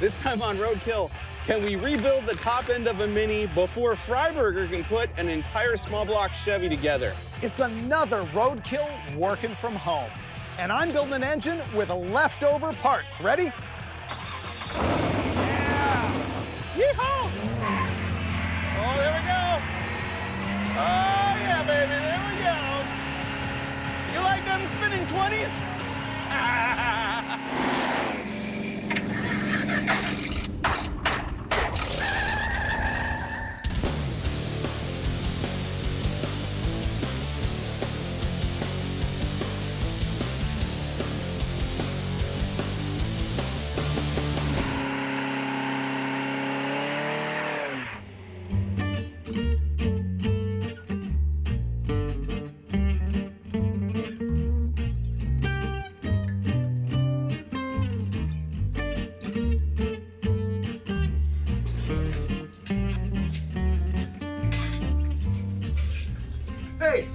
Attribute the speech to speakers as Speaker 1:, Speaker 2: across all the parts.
Speaker 1: This time on Roadkill, can we rebuild the top end of a Mini before Freiberger can put an entire small block Chevy together?
Speaker 2: It's another Roadkill working from home. And I'm building an engine with leftover parts. Ready? Yeah! Yeehaw!
Speaker 1: Oh, there we go. Oh, yeah, baby, there we go. You like them spinning 20s?
Speaker 3: Hey,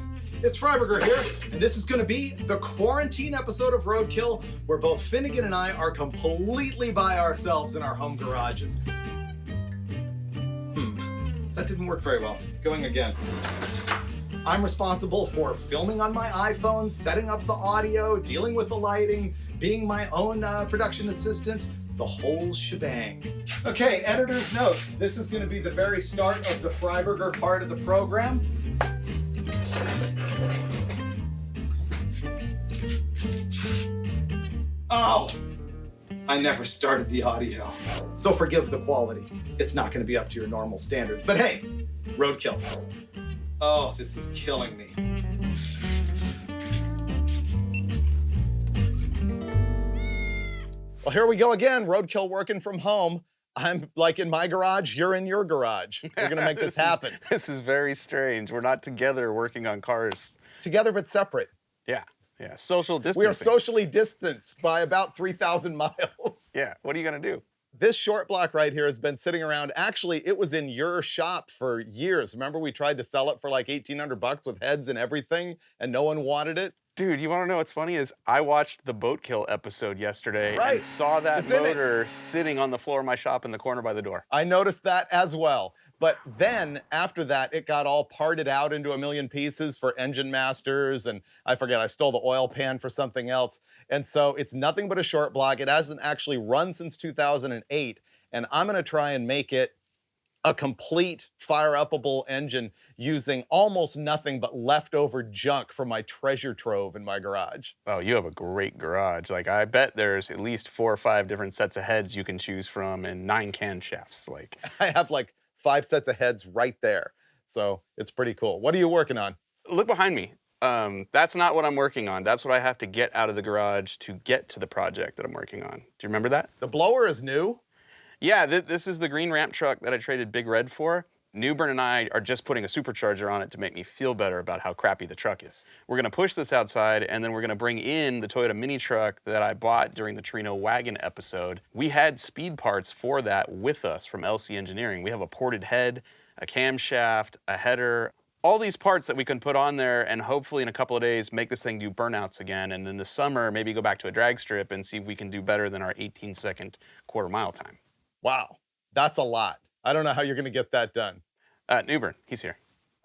Speaker 3: it's Freiberger here, and this is going to be the quarantine episode of Roadkill, where both Finnegan and I are completely by ourselves in our home garages. That didn't work very well. Going again. I'm responsible for filming on my iPhone, setting up the audio, dealing with the lighting, being my own production assistant, the whole shebang. Okay, editor's note. This is going to be the very start of the Freiberger part of the program. Oh, I never started the audio. So forgive the quality. It's not going to be up to your normal standards. But hey, Roadkill. Oh, this is killing me.
Speaker 2: Well, here we go again. Roadkill working from home. I'm like in my garage, you're in your garage. We're gonna make this happen.
Speaker 1: This is very strange. We're not together working on cars.
Speaker 2: Together but separate.
Speaker 1: Yeah, social distancing.
Speaker 2: We are socially distanced by about 3,000 miles.
Speaker 1: Yeah, what are you gonna do?
Speaker 2: This short block right here has been sitting around. Actually, it was in your shop for years. Remember we tried to sell it for like 1,800 bucks with heads and everything, and no one wanted it?
Speaker 1: Dude, you wanna know what's funny is I watched the Boatkill episode yesterday and saw that
Speaker 2: It's in it.
Speaker 1: motor sitting on the floor of my shop in the corner by the door.
Speaker 2: I noticed that as well. But then after that, it got all parted out into a million pieces for engine masters. And I forget, I stole the oil pan for something else. And so it's nothing but a short block. It hasn't actually run since 2008. And I'm gonna try and make it a complete fire-upable engine using almost nothing but leftover junk from my treasure trove in my garage.
Speaker 1: Oh, you have a great garage. Like, I bet there's at least 4 or 5 different sets of heads you can choose from and 9 camshafts. Like,
Speaker 2: I have like 5 sets of heads right there. So it's pretty cool. What are you working on?
Speaker 1: look behind me. That's not what I'm working on. That's what I have to get out of the garage to get to the project that I'm working on. Do you remember that?
Speaker 2: The blower is new?
Speaker 1: Yeah, this is the green ramp truck that I traded Big Red for. Newbern and I are just putting a supercharger on it to make me feel better about how crappy the truck is. We're gonna push this outside, and then we're gonna bring in the Toyota mini truck that I bought during the Trino wagon episode. We had speed parts for that with us from LC Engineering. We have a ported head, a camshaft, a header, all these parts that we can put on there and hopefully in a couple of days make this thing do burnouts again, and in the summer maybe go back to a drag strip and see if we can do better than our 18-second quarter-mile time.
Speaker 2: Wow, that's a lot. I don't know how you're gonna get that done.
Speaker 1: Newbern, he's here.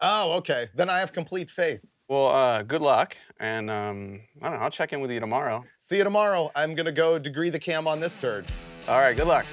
Speaker 2: Oh, okay. Then I have complete faith.
Speaker 1: Well, good luck, and I don't know, I'll check in with you tomorrow.
Speaker 2: See you tomorrow. I'm gonna go degree the cam on this turd.
Speaker 1: All right, good luck.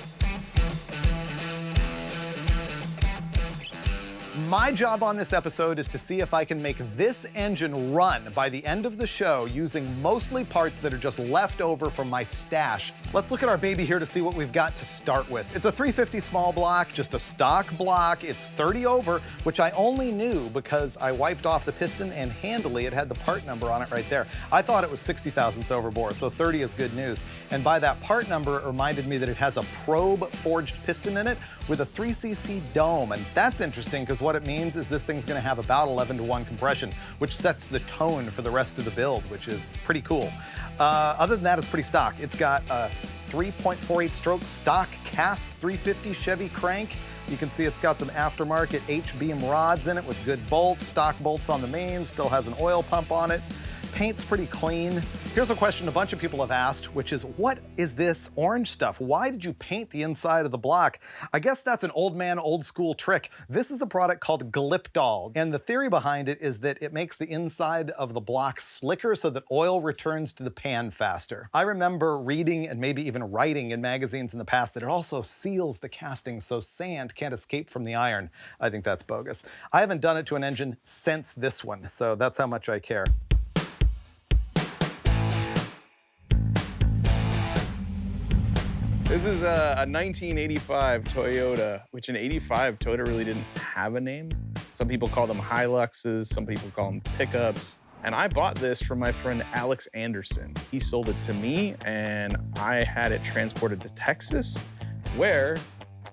Speaker 2: My job on this episode is to see if I can make this engine run by the end of the show using mostly parts that are just left over from my stash. Let's look at our baby here to see what we've got to start with. It's a 350 small block, just a stock block. It's 30 over, which I only knew because I wiped off the piston and handily it had the part number on it right there. I thought it was 60 thousandths over bore, so 30 is good news. And by that part number, it reminded me that it has a probe forged piston in it with a 3cc dome, and that's interesting because what it means is this thing's gonna have about 11-to-1 compression, which sets the tone for the rest of the build, which is pretty cool. Other than that, it's pretty stock. It's got a 3.48 stroke stock cast 350 Chevy crank. You can see it's got some aftermarket H-beam rods in it with good bolts, stock bolts on the main, still has an oil pump on it. paint's pretty clean. Here's a question a bunch of people have asked, which is, what is this orange stuff? Why did you paint the inside of the block? I guess that's an old man, old school trick. This is a product called Glipdol, and the theory behind it is that it makes the inside of the block slicker so that oil returns to the pan faster. I remember reading and maybe even writing in magazines in the past that it also seals the casting so sand can't escape from the iron. I think that's bogus. I haven't done it to an engine since this one, so that's how much I care.
Speaker 1: This is a 1985 Toyota, which in 85, Toyota really didn't have a name. Some people call them Hiluxes, some people call them pickups. And I bought this from my friend Alex Anderson. He sold it to me, and I had it transported to Texas, where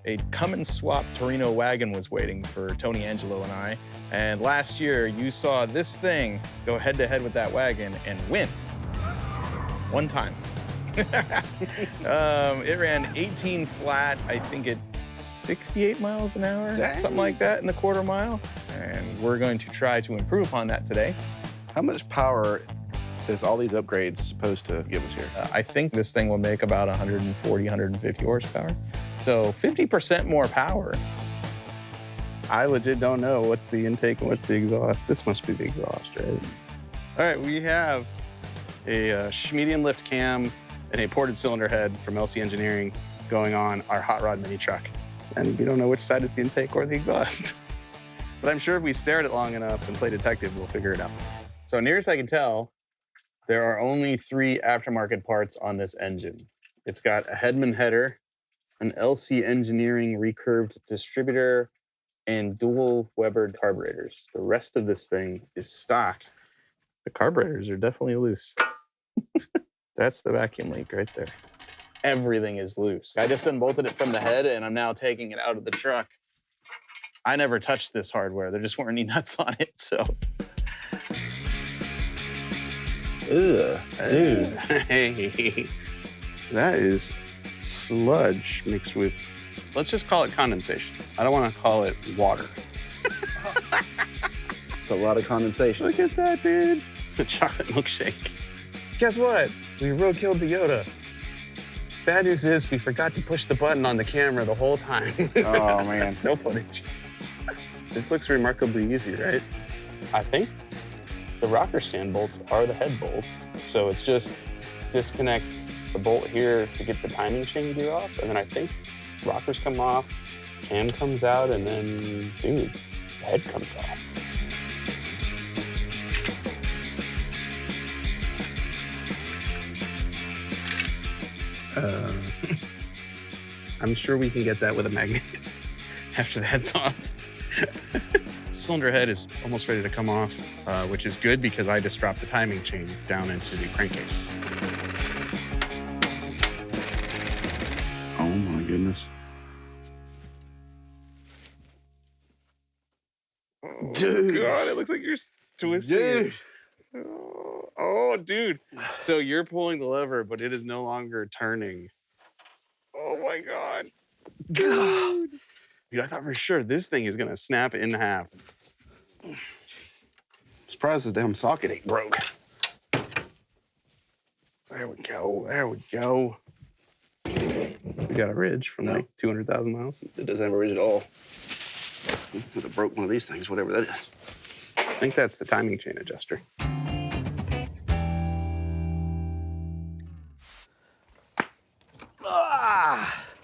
Speaker 1: a Cummins swap Torino wagon was waiting for Tony Angelo and I. And last year, you saw this thing go head-to-head with that wagon and win. One time. It ran 18 flat, I think at 68 miles an hour,
Speaker 4: Dang.
Speaker 1: something like that in the quarter mile. And we're going to try to improve upon that today.
Speaker 4: How much power is all these upgrades supposed to give us here?
Speaker 1: I think this thing will make about 140, 150 horsepower. So 50% more power.
Speaker 4: I legit don't know what's the intake and what's the exhaust. This must be the exhaust, right?
Speaker 1: All right, we have a medium lift cam and a ported cylinder head from LC Engineering going on our hot rod mini truck. And we don't know which side is the intake or the exhaust. But I'm sure if we stare at it long enough and play detective, we'll figure it out. So near as I can tell, there are only 3 aftermarket parts on this engine. It's got a Hedman header, an LC Engineering recurved distributor, and dual Weber carburetors. The rest of this thing is stock. The carburetors are definitely loose. That's the vacuum leak right there. Everything is loose. I just unbolted it from the head, and I'm now taking it out of the truck. I never touched this hardware. There just weren't any nuts on it, so.
Speaker 4: Ugh, dude.
Speaker 1: Hey.
Speaker 4: That is sludge mixed with...
Speaker 1: Let's just call it condensation. I don't want to call it water.
Speaker 4: It's a lot of condensation.
Speaker 1: Look at that, dude. The chocolate milkshake. Guess what? We roadkilled the Yoda. Bad news is we forgot to push the button on the camera the whole time.
Speaker 4: Oh, man.
Speaker 1: There's no footage. This looks remarkably easy, right? I think the rocker stand bolts are the head bolts. So it's just disconnect the bolt here to get the timing chain gear off. And then I think rockers come off, cam comes out, and then, dude, the head comes off. I'm sure we can get that with a magnet after the head's off. Cylinder head is almost ready to come off, which is good because I just dropped the timing chain down into the crankcase.
Speaker 4: Oh my goodness. Dude.
Speaker 1: Oh, God, it looks like you're twisting
Speaker 4: Dude.
Speaker 1: it. Oh, dude. So you're pulling the lever, but it is no longer turning. Oh my God. Dude, I thought for sure this thing is gonna snap in half.
Speaker 4: Surprised the damn socket ain't broke.
Speaker 1: There we go. There we go. We got a ridge from like 200,000 miles.
Speaker 4: It doesn't have a ridge at all. Could have broke one of these things, whatever that is.
Speaker 1: I think that's the timing chain adjuster.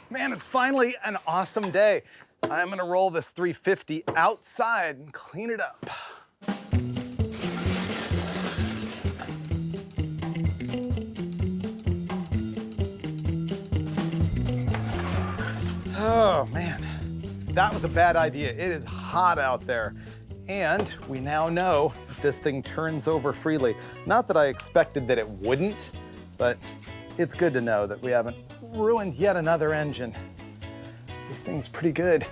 Speaker 2: Man, it's finally an awesome day. I'm gonna roll this 350 outside and clean it up. Oh man, that was a bad idea. It is hot out there. And we now know that this thing turns over freely. Not that I expected that it wouldn't, but it's good to know that we haven't ruined yet another engine. This thing's pretty good.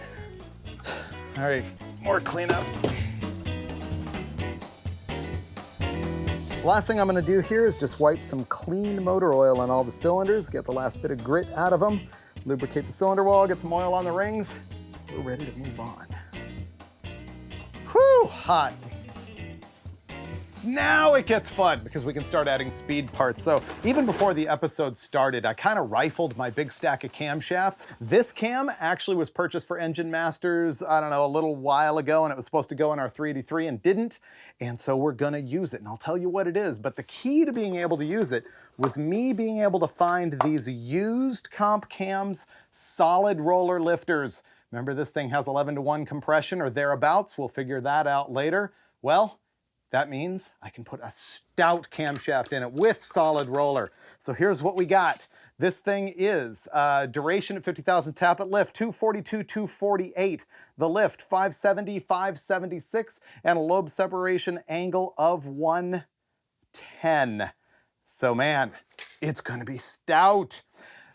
Speaker 2: All right, more cleanup. Last thing I'm gonna do here is just wipe some clean motor oil on all the cylinders, get the last bit of grit out of them, lubricate the cylinder wall, get some oil on the rings. We're ready to move on. Whew, hot. Now it gets fun because we can start adding speed parts. So even before the episode started, I kind of rifled my big stack of camshafts. This cam actually was purchased for Engine Masters, I don't know, a little while ago, and it was supposed to go in our 383 and didn't. And so we're gonna use it, and I'll tell you what it is. But the key to being able to use it was me being able to find these used comp cams solid roller lifters. Remember, this thing has 11:1 compression or thereabouts. We'll figure that out later. Well, that means I can put a stout camshaft in it with solid roller. So here's what we got. This thing is duration at 50,000 tap at lift, 242, 248. The lift, 570, 576, and a lobe separation angle of 110. So man, it's gonna be stout.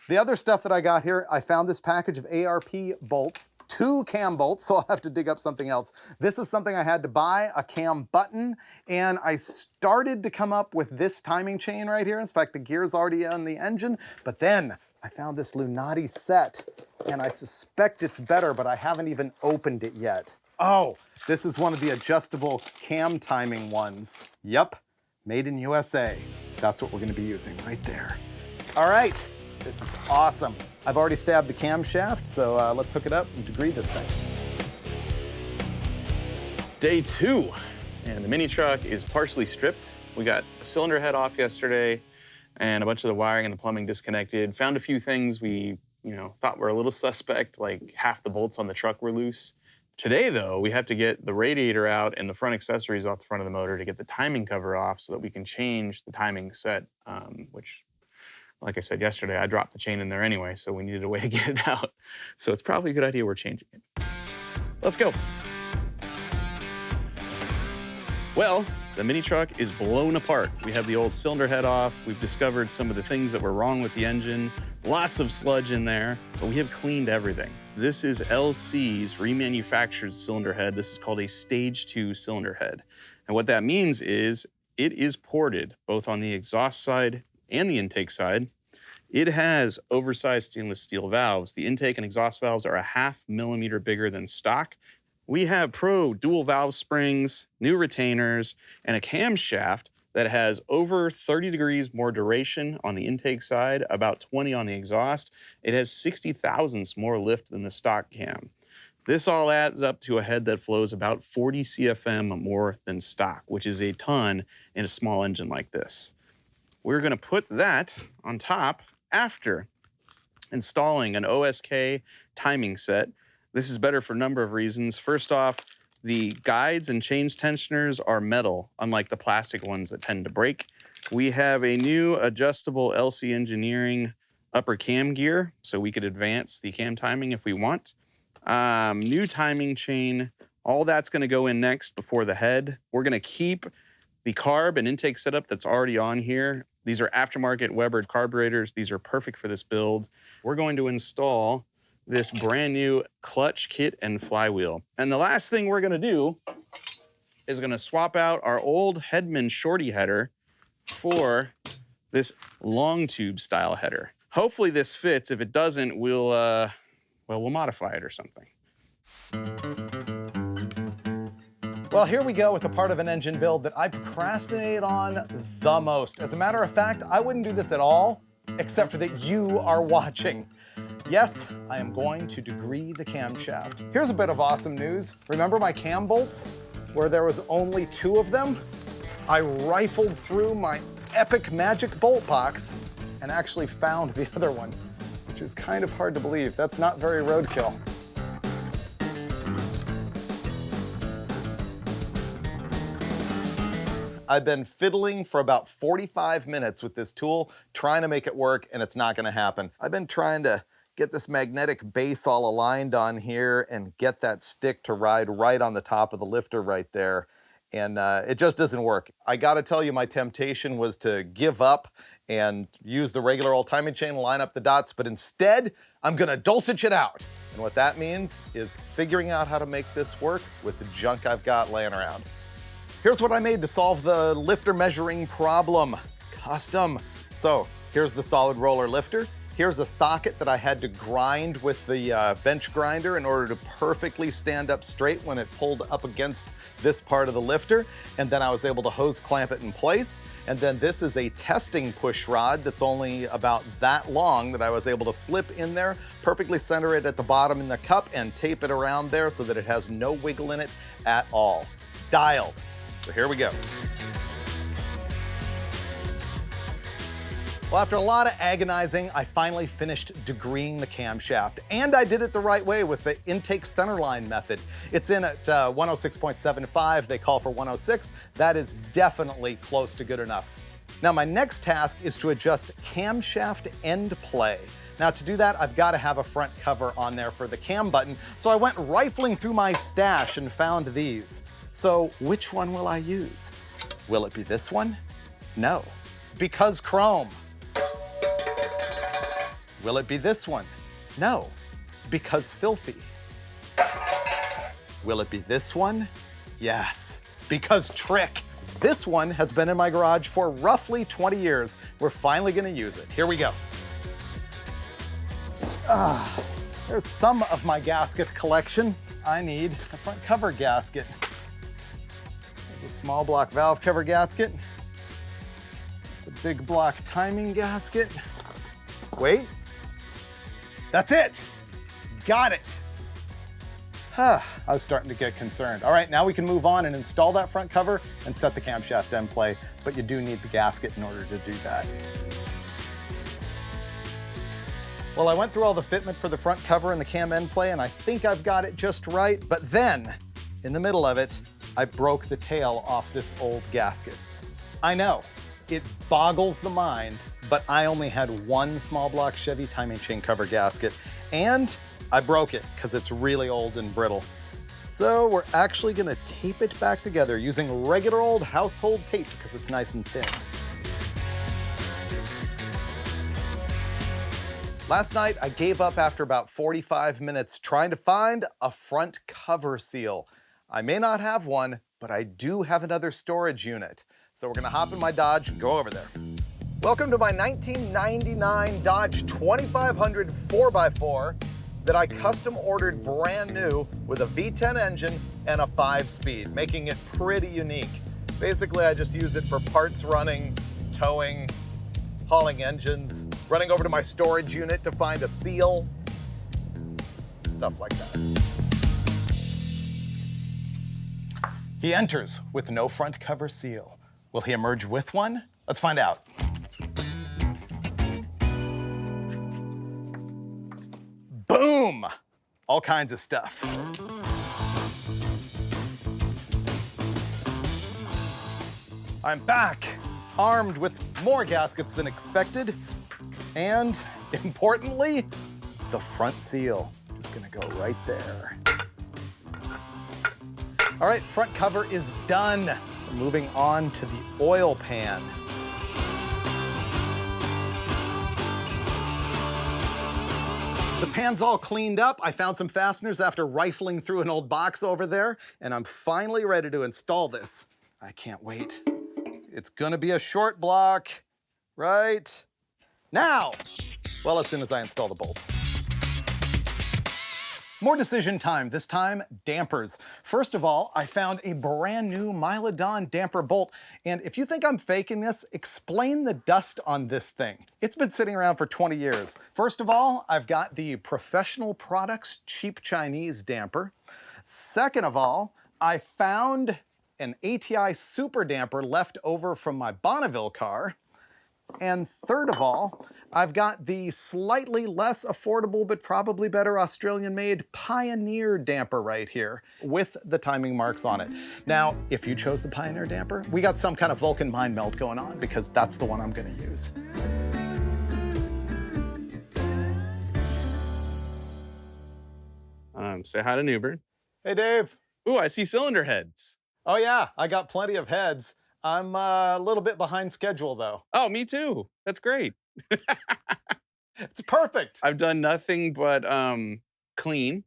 Speaker 2: The other stuff that I got here, I found this package of ARP bolts, 2 cam bolts, so I'll have to dig up something else. This is something I had to buy, a cam button, and I started to come up with this timing chain right here. In fact, the gear's already on the engine, but then I found this Lunati set, and I suspect it's better, but I haven't even opened it yet. Oh, this is one of the adjustable cam timing ones. Yep, made in USA. That's what we're gonna be using right there. All right. This is awesome. I've already stabbed the camshaft, so let's hook it up and degree this thing.
Speaker 1: Day 2, and the mini truck is partially stripped. We got the cylinder head off yesterday, and a bunch of the wiring and the plumbing disconnected. Found a few things we, thought were a little suspect, like half the bolts on the truck were loose. Today, though, we have to get the radiator out and the front accessories off the front of the motor to get the timing cover off so that we can change the timing set, which, like I said yesterday, I dropped the chain in there anyway, so we needed a way to get it out. So it's probably a good idea we're changing it. Let's go. Well, the mini truck is blown apart. We have the old cylinder head off. We've discovered some of the things that were wrong with the engine. Lots of sludge in there, but we have cleaned everything. This is LC's remanufactured cylinder head. This is called a stage 2 cylinder head. And what that means is it is ported both on the exhaust side and the intake side. It has oversized stainless steel valves. The intake and exhaust valves are a 0.5 millimeter bigger than stock. We have pro dual valve springs, new retainers, and a camshaft that has over 30 degrees more duration on the intake side, about 20 on the exhaust. It has 60 thousandths more lift than the stock cam. This all adds up to a head that flows about 40 CFM more than stock, which is a ton in a small engine like this. We're gonna put that on top after installing an OSK timing set. This is better for a number of reasons. First off, the guides and chains tensioners are metal, unlike the plastic ones that tend to break. We have a new adjustable LC Engineering upper cam gear, so we could advance the cam timing if we want. New timing chain, all that's gonna go in next before the head. We're gonna keep the carb and intake setup that's already on here. These are aftermarket Weber carburetors. These are perfect for this build. We're going to install this brand new clutch kit and flywheel. And the last thing we're gonna do is gonna swap out our old Headman shorty header for this long tube style header. Hopefully this fits. If it doesn't, we'll modify it or something.
Speaker 2: Well, here we go with a part of an engine build that I procrastinate on the most. As a matter of fact, I wouldn't do this at all, except for that you are watching. Yes, I am going to degree the camshaft. Here's a bit of awesome news. Remember my cam bolts, where there was only 2 of them? I rifled through my epic magic bolt box and actually found the other one, which is kind of hard to believe. That's not very roadkill. I've been fiddling for about 45 minutes with this tool, trying to make it work, and it's not gonna happen. I've been trying to get this magnetic base all aligned on here and get that stick to ride right on the top of the lifter right there. And it just doesn't work. I gotta tell you, my temptation was to give up and use the regular old timing chain, line up the dots, but instead, I'm gonna dulcich it out. And what that means is figuring out how to make this work with the junk I've got laying around. Here's what I made to solve the lifter measuring problem. Custom. So here's the solid roller lifter. Here's a socket that I had to grind with the bench grinder in order to perfectly stand up straight when it pulled up against this part of the lifter. And then I was able to hose clamp it in place. And then this is a testing push rod that's only about that long that I was able to slip in there, perfectly center it at the bottom in the cup and tape it around there so that it has no wiggle in it at all. Dialed. So here we go. Well, after a lot of agonizing, I finally finished degreeing the camshaft, and I did it the right way with the intake centerline method. It's in at 106.75. They call for 106. That is definitely close to good enough. Now, my next task is to adjust camshaft end play. Now, to do that, I've got to have a front cover on there for the cam button, so I went rifling through my stash and found these. So which one will I use? Will it be this one? No, because chrome. Will it be this one? No, because filthy. Will it be this one? Yes, because trick. This one has been in my garage for roughly 20 years. We're finally gonna use it. Here we go. There's some of my gasket collection. I need a front cover gasket. There's a small block valve cover gasket. It's a big block timing gasket. Wait. That's it. Got it. I was starting to get concerned. All right, now we can move on and install that front cover and set the camshaft end play, but you do need the gasket in order to do that. Well, I went through all the fitment for the front cover and the cam end play, and I think I've got it just right, but then, in the middle of it, I broke the tail off this old gasket. I know, it boggles the mind, but I only had one small block Chevy timing chain cover gasket, and I broke it because it's really old and brittle. So we're actually gonna tape it back together using regular old household tape because it's nice and thin. Last night, I gave up after about 45 minutes trying to find a front cover seal. I may not have one, but I do have another storage unit. So we're gonna hop in my Dodge and go over there. Welcome to my 1999 Dodge 2500 4x4 that I custom ordered brand new with a V10 engine and a 5-speed, making it pretty unique. Basically, I just use it for parts running, towing, hauling engines, running over to my storage unit to find a seal, stuff like that. He enters with no front cover seal. Will he emerge with one? Let's find out. Boom! All kinds of stuff. I'm back, armed with more gaskets than expected, and importantly, the front seal. Just gonna go right there. All right, front cover is done. Moving on to the oil pan. The pan's all cleaned up. I found some fasteners after rifling through an old box over there, and I'm finally ready to install this. I can't wait. It's gonna be a short block, right now. Well, as soon as I install the bolts. More decision time, this time dampers. First of all, I found a brand new Milodon damper bolt. And if you think I'm faking this, explain the dust on this thing. It's been sitting around for 20 years. First of all, I've got the Professional Products Cheap Chinese damper. Second of all, I found an ATI super damper left over from my Bonneville car. And third of all, I've got the slightly less affordable but probably better Australian-made Pioneer damper right here with the timing marks on it. Now, if you chose the Pioneer damper, we got some kind of Vulcan mind melt going on because that's the one I'm gonna use.
Speaker 1: Say hi to Newbert.
Speaker 2: Hey, Dave.
Speaker 1: Ooh, I see cylinder heads.
Speaker 2: Oh yeah, I got plenty of heads. I'm a little bit behind schedule though.
Speaker 1: Oh, me too. That's great.
Speaker 2: It's perfect.
Speaker 1: I've done nothing but clean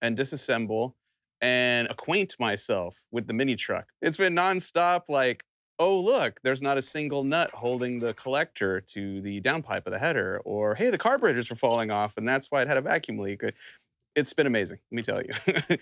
Speaker 1: and disassemble and acquaint myself with the mini truck. It's been nonstop, like oh, look, there's not a single nut holding the collector to the downpipe of the header. Or, hey, the carburetors were falling off, and that's why it had a vacuum leak. It's been amazing, let me tell you.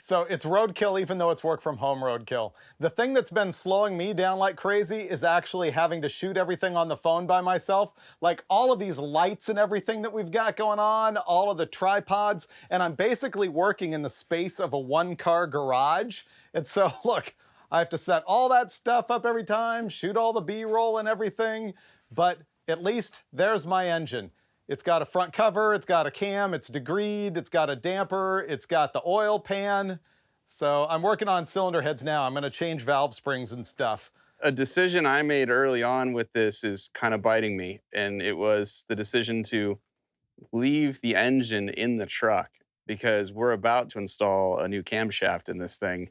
Speaker 2: So it's roadkill, even though it's work from home roadkill. The thing that's been slowing me down like crazy is actually having to shoot everything on the phone by myself. Like all of these lights and everything that we've got going on, all of the tripods, and I'm basically working in the space of a one-car garage. And so, look, I have to set all that stuff up every time, shoot all the B-roll and everything, but at least there's my engine. It's got a front cover, it's got a cam, it's degreed, it's got a damper, it's got the oil pan. So I'm working on cylinder heads now. I'm gonna change valve springs and stuff.
Speaker 1: A decision I made early on with this is kind of biting me, and it was the decision to leave the engine in the truck because we're about to install a new camshaft in this thing,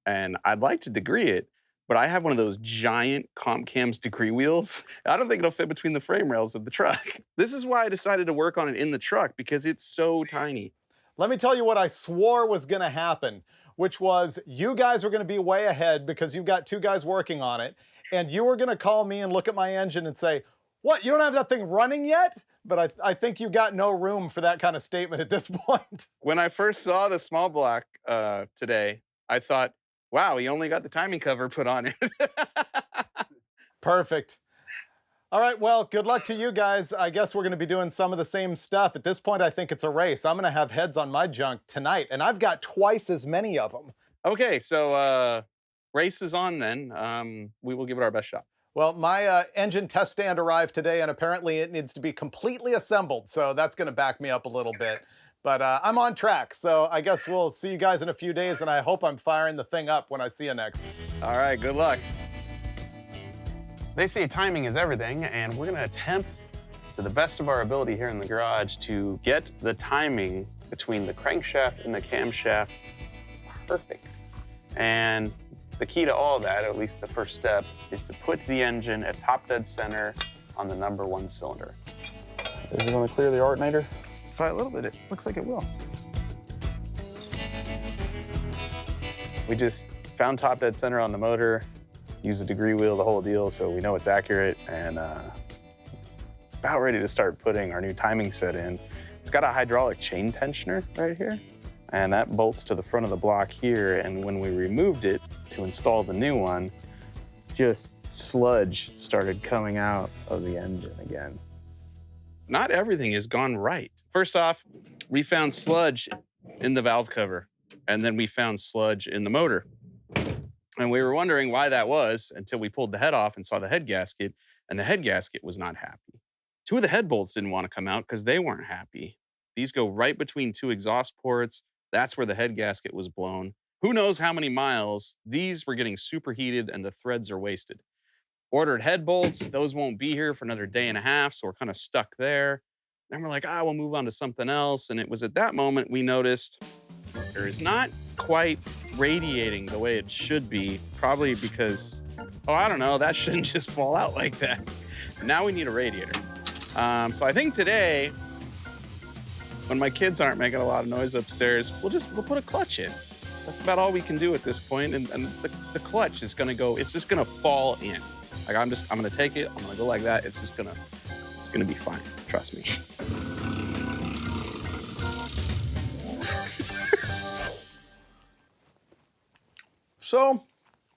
Speaker 1: and I'd like to degree it, but I have one of those giant comp cams degree wheels. I don't think it'll fit between the frame rails of the truck. This is why I decided to work on it in the truck, because it's so tiny.
Speaker 2: Let me tell you what I swore was gonna happen, which was you guys were gonna be way ahead because you've got two guys working on it, and you were gonna call me and look at my engine and say, what, you don't have that thing running yet? But I think you got no room for that kind of statement at this point.
Speaker 1: When I first saw the small block today, I thought, wow, he only got the timing cover put on it.
Speaker 2: Perfect. All right, well, good luck to you guys. I guess we're gonna be doing some of the same stuff. At this point, I think it's a race. I'm gonna have heads on my junk tonight, and I've got twice as many of them.
Speaker 1: Okay, so race is on then. We will give it our best shot.
Speaker 2: Well, my engine test stand arrived today, and apparently it needs to be completely assembled, so that's gonna back me up a little bit. But I'm on track, so I guess we'll see you guys in a few days, and I hope I'm firing the thing up when I see you next.
Speaker 1: All right, good luck. They say timing is everything, and we're gonna attempt to the best of our ability here in the garage to get the timing between the crankshaft and the camshaft perfect. And the key to all that, or at least the first step, is to put the engine at top dead center on the #1 cylinder. Is it gonna clear the alternator? Try a little bit, it looks like it will. We just found top dead center on the motor, use the degree wheel, the whole deal, so we know it's accurate, and about ready to start putting our new timing set in. It's got a hydraulic chain tensioner right here, and that bolts to the front of the block here, and when we removed it to install the new one, just sludge started coming out of the engine again. Not everything has gone right. First off, we found sludge in the valve cover, and then we found sludge in the motor. And we were wondering why that was until we pulled the head off and saw the head gasket, and the head gasket was not happy. Two of the head bolts didn't want to come out because they weren't happy. These go right between two exhaust ports. That's where the head gasket was blown. Who knows how many miles? These were getting superheated and the threads are wasted. Ordered head bolts, those won't be here for another day and a half, so we're kind of stuck there. Then we're like, we'll move on to something else. And it was at that moment we noticed there is not quite radiating the way it should be, probably because, I don't know, that shouldn't just fall out like that. Now we need a radiator. So I think today, when my kids aren't making a lot of noise upstairs, we'll put a clutch in. That's about all we can do at this point, and the clutch is gonna go, it's just gonna fall in. Like I'm gonna take it, I'm gonna go like that, it's gonna be fine, trust me.
Speaker 2: So,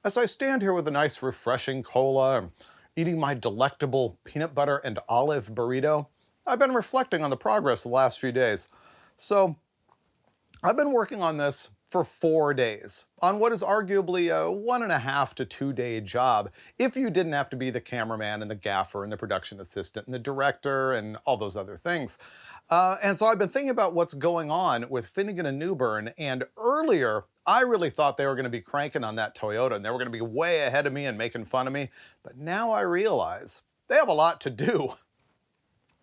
Speaker 2: as I stand here with a nice refreshing cola, and eating my delectable peanut butter and olive burrito, I've been reflecting on the progress the last few days. So, I've been working on this for 4 days, on what is arguably a 1.5 to 2 day job, if you didn't have to be the cameraman and the gaffer and the production assistant and the director and all those other things. And so I've been thinking about what's going on with Finnegan and Newbern, and earlier, I really thought they were gonna be cranking on that Toyota and they were gonna be way ahead of me and making fun of me, but now I realize they have a lot to do.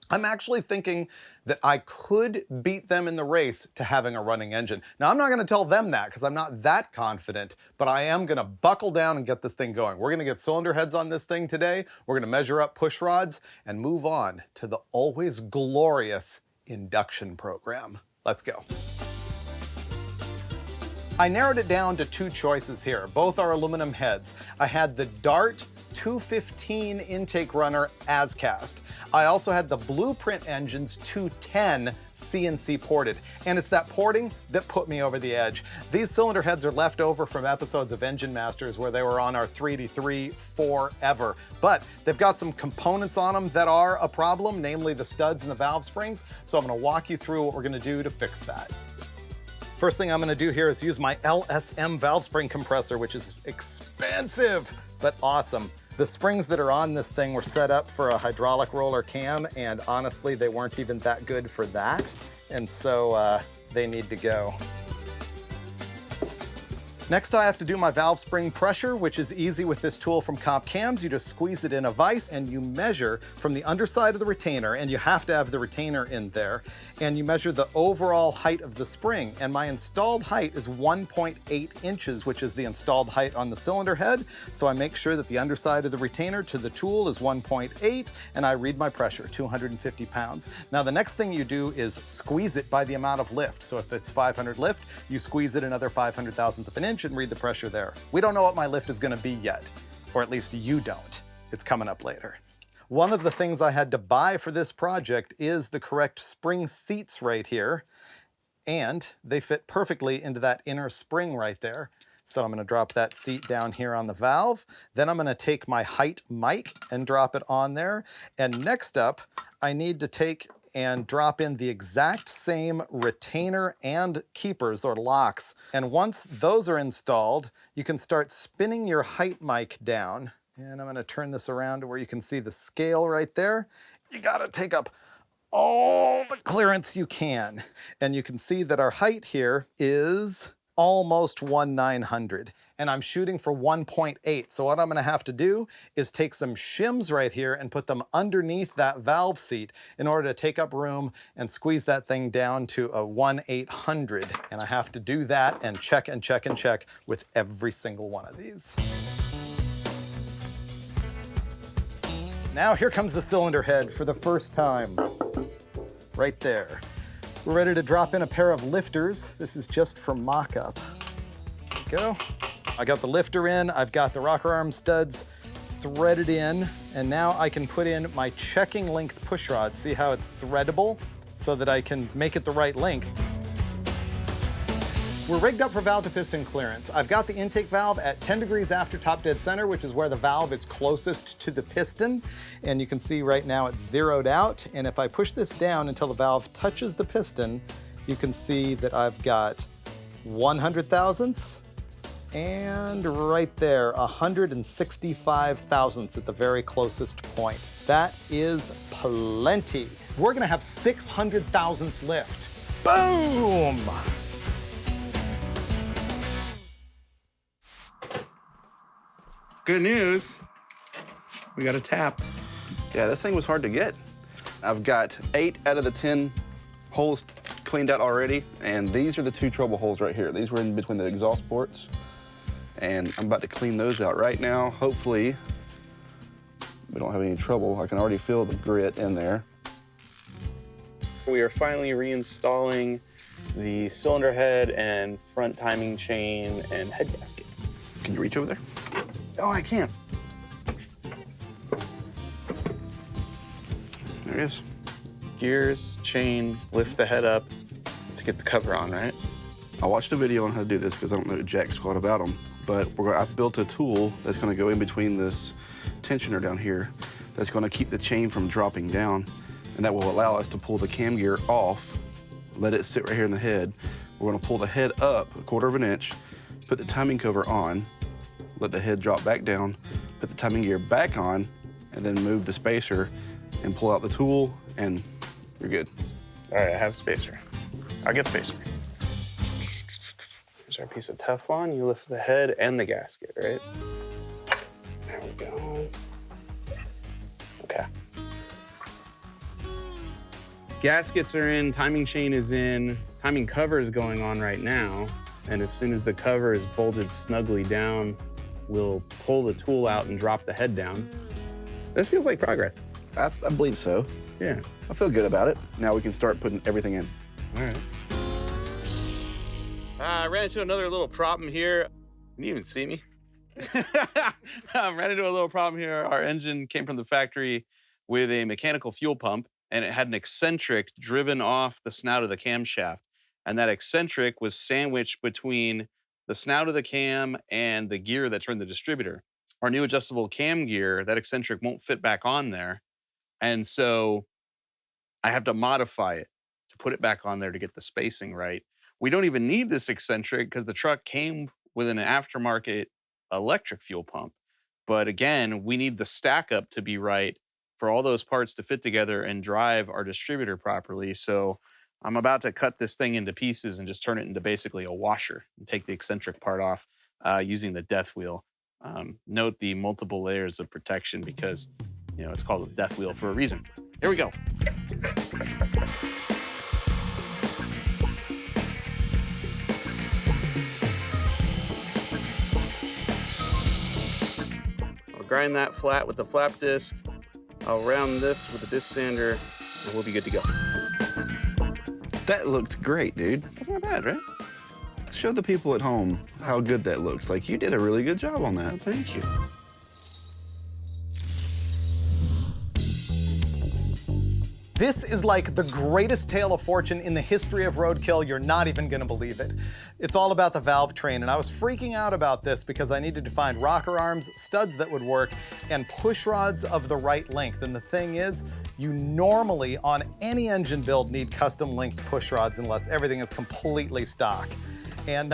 Speaker 2: I'm actually thinking that I could beat them in the race to having a running engine. Now, I'm not gonna tell them that because I'm not that confident, but I am gonna buckle down and get this thing going. We're gonna get cylinder heads on this thing today. We're gonna measure up push rods and move on to the always glorious induction program. Let's go. I narrowed it down to 2 choices here. Both are aluminum heads. I had the Dart 215 intake runner as cast. I also had the Blueprint Engine's 210 CNC ported, and it's that porting that put me over the edge. These cylinder heads are left over from episodes of Engine Masters where they were on our 3D3 forever, but they've got some components on them that are a problem, namely the studs and the valve springs, so I'm gonna walk you through what we're gonna do to fix that. First thing I'm gonna do here is use my LSM valve spring compressor, which is expensive, but awesome. The springs that are on this thing were set up for a hydraulic roller cam, and honestly, they weren't even that good for that, and so they need to go. Next, I have to do my valve spring pressure, which is easy with this tool from Comp Cams. You just squeeze it in a vise and you measure from the underside of the retainer, and you have to have the retainer in there, and you measure the overall height of the spring. And my installed height is 1.8 inches, which is the installed height on the cylinder head. So I make sure that the underside of the retainer to the tool is 1.8, and I read my pressure, 250 pounds. Now, the next thing you do is squeeze it by the amount of lift. So if it's 500 lift, you squeeze it another 500 thousandths of an inch and read the pressure there. We don't know what my lift is gonna be yet, or at least you don't. It's coming up later. One of the things I had to buy for this project is the correct spring seats right here, and they fit perfectly into that inner spring right there. So I'm gonna drop that seat down here on the valve. Then I'm gonna take my height mic and drop it on there. And next up, I need to take and drop in the exact same retainer and keepers or locks. And once those are installed, you can start spinning your height mic down. And I'm gonna turn this around to where you can see the scale right there. You gotta take up all the clearance you can. And you can see that our height here is almost 1/900. And I'm shooting for 1.8. So what I'm gonna have to do is take some shims right here and put them underneath that valve seat in order to take up room and squeeze that thing down to a 1/800. And I have to do that and check and check and check with every single one of these. Now here comes the cylinder head for the first time. Right there. We're ready to drop in a pair of lifters. This is just for mock-up. There we go. I got the lifter in, I've got the rocker arm studs threaded in, and now I can put in my checking length push rod. See how it's threadable so that I can make it the right length. We're rigged up for valve to piston clearance. I've got the intake valve at 10 degrees after top dead center, which is where the valve is closest to the piston. And you can see right now it's zeroed out. And if I push this down until the valve touches the piston, you can see that I've got 100 thousandths and right there, 165 thousandths at the very closest point. That is plenty. We're gonna have 600 thousandths lift. Boom!
Speaker 1: Good news, we got a tap.
Speaker 4: Yeah, this thing was hard to get. I've got 8 out of the 10 holes cleaned out already, and these are the 2 trouble holes right here. These were in between the exhaust ports, and I'm about to clean those out right now. Hopefully, we don't have any trouble. I can already feel the grit in there.
Speaker 1: We are finally reinstalling the cylinder head and front timing chain and head gasket.
Speaker 4: Can you reach over there?
Speaker 1: Oh, I can't.
Speaker 4: There it is.
Speaker 1: Gears, chain, lift the head up to get the cover on, right?
Speaker 4: I watched a video on how to do this because I don't know jack squat about them, but I've built a tool that's going to go in between this tensioner down here that's going to keep the chain from dropping down, and that will allow us to pull the cam gear off, let it sit right here in the head. We're going to pull the head up 1/4 of an inch, put the timing cover on, let the head drop back down, put the timing gear back on, and then move the spacer and pull out the tool, and you're good.
Speaker 1: All right, I have spacer. I'll get spacer. Here's our piece of Teflon. You lift the head and the gasket, right? There we go. Okay. Gaskets are in, timing chain is in, timing cover is going on right now. And as soon as the cover is bolted snugly down, we'll pull the tool out and drop the head down. This feels like progress.
Speaker 4: I believe so.
Speaker 1: Yeah.
Speaker 4: I feel good about it. Now we can start putting everything in.
Speaker 1: All right. I ran into another little problem here. Can you even see me? Ran into a little problem here. Our engine came from the factory with a mechanical fuel pump, and it had an eccentric driven off the snout of the camshaft. And that eccentric was sandwiched between the snout of the cam and the gear that turned the distributor. Our new adjustable cam gear, that eccentric won't fit back on there. And so I have to modify it to put it back on there to get the spacing right. We don't even need this eccentric because the truck came with an aftermarket electric fuel pump. But again, we need the stack up to be right for all those parts to fit together and drive our distributor properly. So I'm about to cut this thing into pieces and just turn it into basically a washer and take the eccentric part off using the death wheel. Note the multiple layers of protection because, you know, it's called a death wheel for a reason. Here we go. I'll grind that flat with the flap disc. I'll round this with a disc sander, and we'll be good to go.
Speaker 4: That looks great, dude.
Speaker 1: That's not bad, right?
Speaker 4: Show the people at home how good that looks. Like, you did a really good job on that.
Speaker 1: Well, thank you.
Speaker 2: This is like the greatest tale of fortune in the history of Roadkill. You're not even gonna believe it. It's all about the valve train, and I was freaking out about this because I needed to find rocker arms, studs that would work, and push rods of the right length. And the thing is, you normally, on any engine build, need custom length push rods unless everything is completely stock. And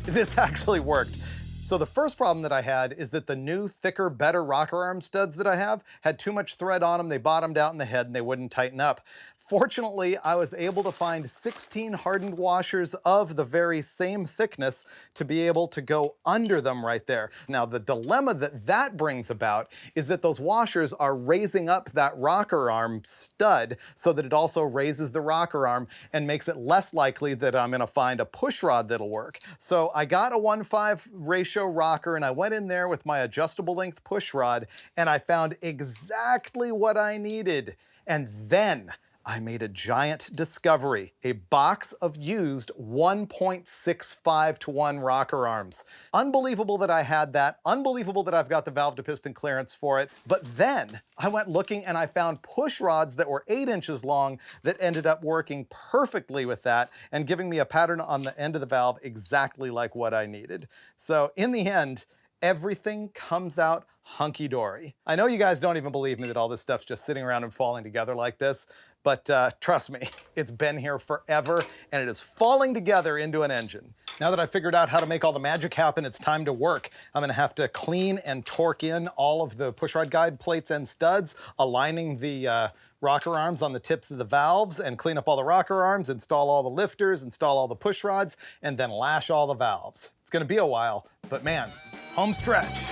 Speaker 2: this actually worked. So the first problem that I had is that the new, thicker, better rocker arm studs that I have had too much thread on them. They bottomed out in the head and they wouldn't tighten up. Fortunately, I was able to find 16 hardened washers of the very same thickness to be able to go under them right there. Now, the dilemma that that brings about is that those washers are raising up that rocker arm stud so that it also raises the rocker arm and makes it less likely that I'm gonna find a push rod that'll work. So I got a 1:5 ratio rocker and I went in there with my adjustable length push rod and I found exactly what I needed. And then I made a giant discovery, a box of used 1.65-to-1 rocker arms. Unbelievable that I had that, unbelievable that I've got the valve to piston clearance for it, but then I went looking and I found push rods that were 8 inches long that ended up working perfectly with that and giving me a pattern on the end of the valve exactly like what I needed. So in the end, everything comes out hunky-dory. I know you guys don't even believe me that all this stuff's just sitting around and falling together like this, but trust me, it's been here forever and it is falling together into an engine. Now that I've figured out how to make all the magic happen, it's time to work. I'm gonna have to clean and torque in all of the pushrod guide plates and studs, aligning the rocker arms on the tips of the valves, and clean up all the rocker arms, install all the lifters, install all the push rods, and then lash all the valves. It's gonna be a while, but man, home stretch.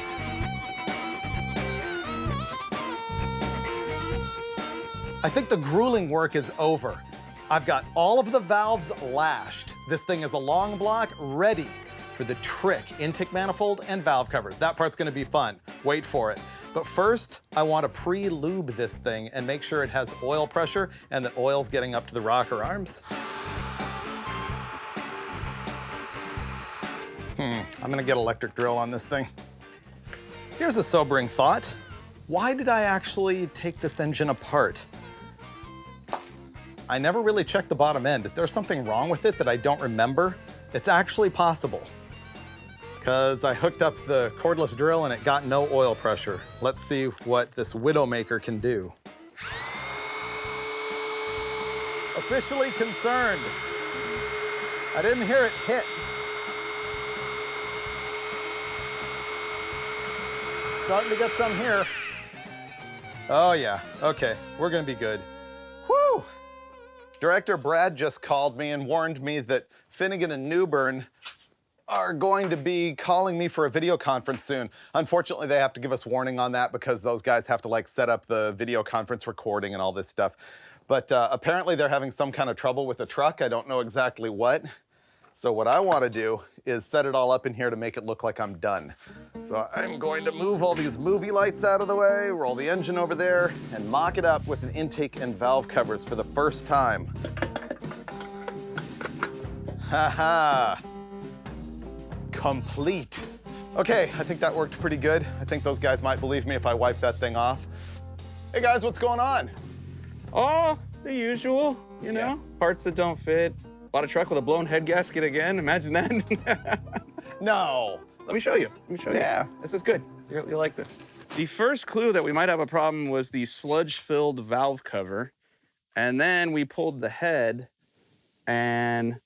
Speaker 2: I think the grueling work is over. I've got all of the valves lashed. This thing is a long block ready for the trick intake manifold and valve covers. That part's gonna be fun. Wait for it. But first, I want to pre-lube this thing and make sure it has oil pressure and that oil's getting up to the rocker arms. I'm gonna get electric drill on this thing. Here's a sobering thought. Why did I actually take this engine apart? I never really checked the bottom end. Is there something wrong with it that I don't remember? It's actually possible, because I hooked up the cordless drill and it got no oil pressure. Let's see what this Widowmaker can do. Officially concerned. I didn't hear it hit. Starting to get some here. Oh yeah, okay, we're gonna be good. Whew! Director Brad just called me and warned me that Finnegan and Newbern are going to be calling me for a video conference soon. Unfortunately, they have to give us warning on that because those guys have to like set up the video conference recording and all this stuff. But apparently they're having some kind of trouble with the truck. I don't know exactly what. So what I want to do is set it all up in here to make it look like I'm done. So I'm going to move all these movie lights out of the way, roll the engine over there, and mock it up with an intake and valve covers for the first time. Haha. Complete. Okay, I think that worked pretty good. I think those guys might believe me if I wipe that thing off. Hey guys, what's going on?
Speaker 1: Oh, the usual, you know, parts that don't fit. Bought a truck with a blown head gasket again. Imagine that.
Speaker 2: No.
Speaker 1: Let me show you. Yeah, this is good. You'll like this. The first clue that we might have a problem was the sludge-filled valve cover. And then we pulled the head, and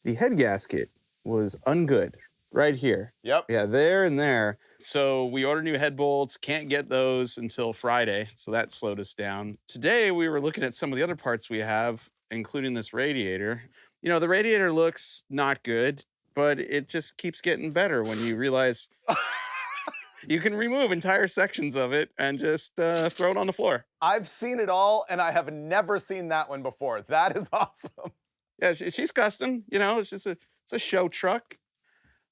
Speaker 1: the head gasket was ungood right here.
Speaker 2: Yep.
Speaker 1: Yeah, there and there. So we ordered new head bolts, can't get those until Friday, so that slowed us down. Today, we were looking at some of the other parts we have, including this radiator. You know, the radiator looks not good, but it just keeps getting better when you realize you can remove entire sections of it and just throw it on the floor.
Speaker 2: I've seen it all, and I have never seen that one before. That is awesome.
Speaker 1: Yeah, she's custom. You know, it's a show truck.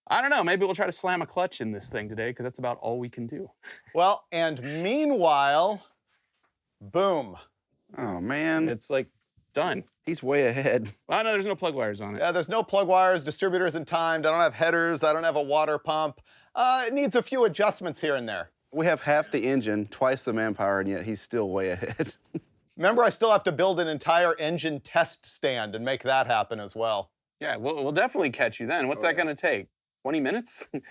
Speaker 1: I don't know. Maybe we'll try to slam a clutch in this thing today because that's about all we can do.
Speaker 2: Well, and meanwhile, boom.
Speaker 4: Oh, man.
Speaker 1: It's like done.
Speaker 4: He's way ahead.
Speaker 1: Oh, no, there's no plug wires on it.
Speaker 2: Yeah, there's no plug wires, distributors in timed. I don't have headers. I don't have a water pump. It needs a few adjustments here and there.
Speaker 4: We have half the engine, twice the manpower, and yet he's still way ahead.
Speaker 2: Remember, I still have to build an entire engine test stand and make that happen as well.
Speaker 1: Yeah, we'll definitely catch you then. What's that going to take? 20 minutes? All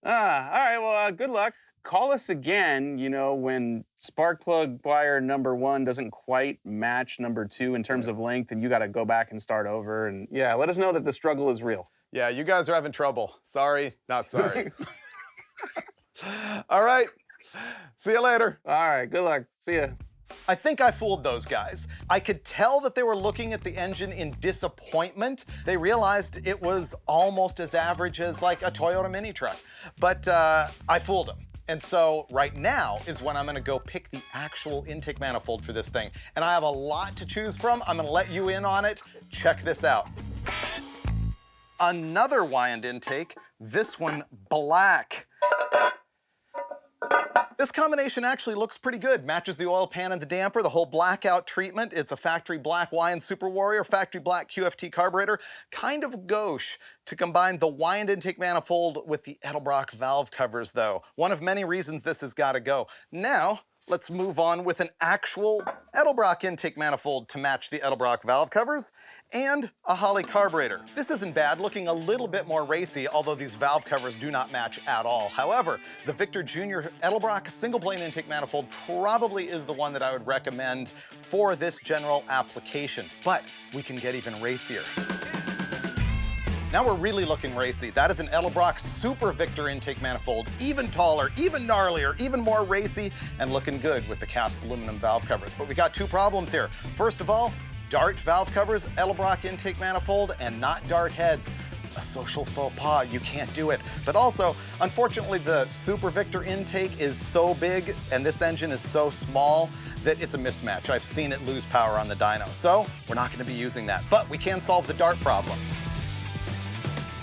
Speaker 1: right, well, good luck. Call us again, you know, when spark plug wire number 1 doesn't quite match number 2 in terms of length, and you got to go back and start over. And yeah, let us know that the struggle is real.
Speaker 2: Yeah, you guys are having trouble. Sorry, not sorry. All right, see you later.
Speaker 1: All right, good luck. See ya.
Speaker 2: I think I fooled those guys. I could tell that they were looking at the engine in disappointment. They realized it was almost as average as like a Toyota mini truck. But I fooled them. And so right now is when I'm gonna go pick the actual intake manifold for this thing. And I have a lot to choose from. I'm gonna let you in on it. Check this out. Another Wyand intake, this one black. This combination actually looks pretty good. Matches the oil pan and the damper, the whole blackout treatment. It's a factory black Wyand Super Warrior, factory black QFT carburetor. Kind of gauche to combine the Wyand intake manifold with the Edelbrock valve covers though. One of many reasons this has got to go. Now, let's move on with an actual Edelbrock intake manifold to match the Edelbrock valve covers and a Holley carburetor. This isn't bad, looking a little bit more racy, although these valve covers do not match at all. However, the Victor Jr. Edelbrock single plane intake manifold probably is the one that I would recommend for this general application, but we can get even racier. Now we're really looking racy. That is an Edelbrock Super Victor intake manifold, even taller, even gnarlier, even more racy, and looking good with the cast aluminum valve covers. But we got 2 problems here. First of all, Dart valve covers, Edelbrock intake manifold, and not Dart heads. A social faux pas, you can't do it. But also, unfortunately, the Super Victor intake is so big and this engine is so small that it's a mismatch. I've seen it lose power on the dyno. So we're not gonna be using that, but we can solve the Dart problem.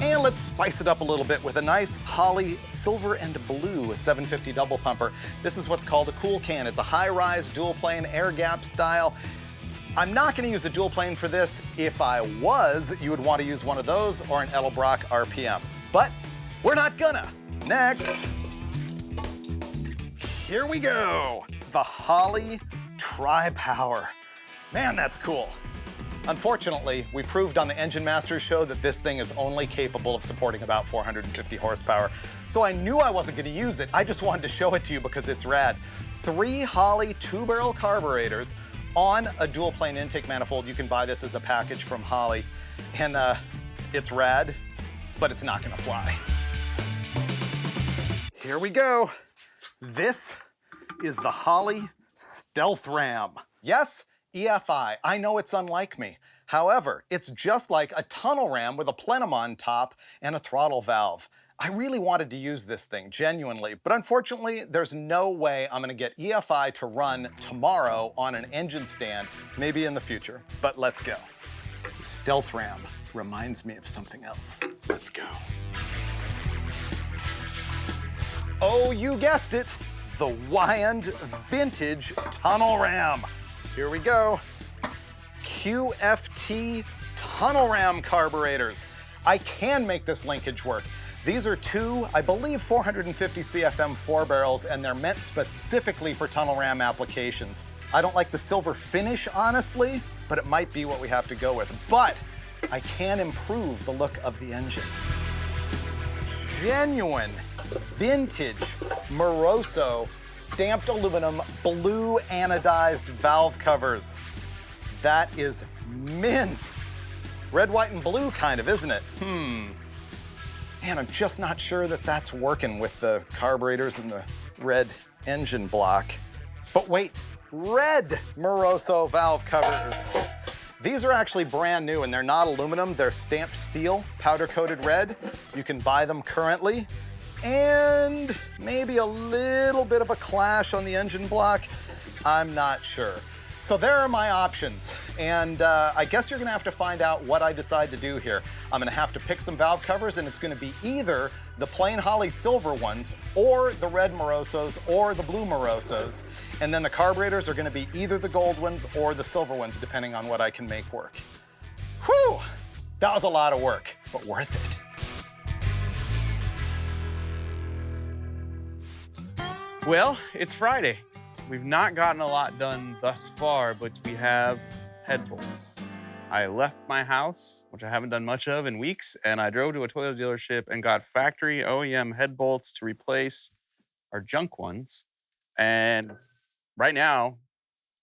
Speaker 2: And let's spice it up a little bit with a nice Holley silver and blue 750 double pumper. This is what's called a cool can. It's a high-rise dual plane air gap style. I'm not gonna use a dual plane for this. If I was, you would want to use one of those or an Edelbrock RPM. But we're not gonna. Next, here we go. The Holley Tri-Power. Man, that's cool. Unfortunately, we proved on the Engine Masters show that this thing is only capable of supporting about 450 horsepower. So I knew I wasn't gonna use it. I just wanted to show it to you because it's rad. 3 Holley 2-barrel carburetors on a dual plane intake manifold. You can buy this as a package from Holley. And it's rad, but it's not gonna fly. Here we go. This is the Holley Stealth Ram. Yes, EFI, I know it's unlike me. However, it's just like a tunnel ram with a plenum top and a throttle valve. I really wanted to use this thing, genuinely, but unfortunately, there's no way I'm gonna get EFI to run tomorrow on an engine stand, maybe in the future, but let's go. The Stealth Ram reminds me of something else. Let's go. Oh, you guessed it, the Wyand Vintage Tunnel Ram. Here we go. QFT Tunnel Ram carburetors. I can make this linkage work. These are two, I believe, 450 CFM 4 barrels, and they're meant specifically for tunnel ram applications. I don't like the silver finish, honestly, but it might be what we have to go with. But I can improve the look of the engine. Genuine, vintage, Moroso, stamped aluminum, blue anodized valve covers. That is mint. Red, white, and blue kind of, isn't it? Man, I'm just not sure that that's working with the carburetors and the red engine block. But wait, red Moroso valve covers. These are actually brand new, and they're not aluminum, they're stamped steel, powder-coated red. You can buy them currently. And maybe a little bit of a clash on the engine block, I'm not sure. So there are my options, and I guess you're gonna have to find out what I decide to do here. I'm gonna have to pick some valve covers, and it's gonna be either the plain Holly silver ones, or the red Morosos, or the blue Morosos. And then the carburetors are gonna be either the gold ones or the silver ones, depending on what I can make work. Whew, that was a lot of work, but worth it.
Speaker 1: Well, it's Friday. We've not gotten a lot done thus far, but we have head bolts. I left my house, which I haven't done much of in weeks, and I drove to a Toyota dealership and got factory OEM head bolts to replace our junk ones. And right now,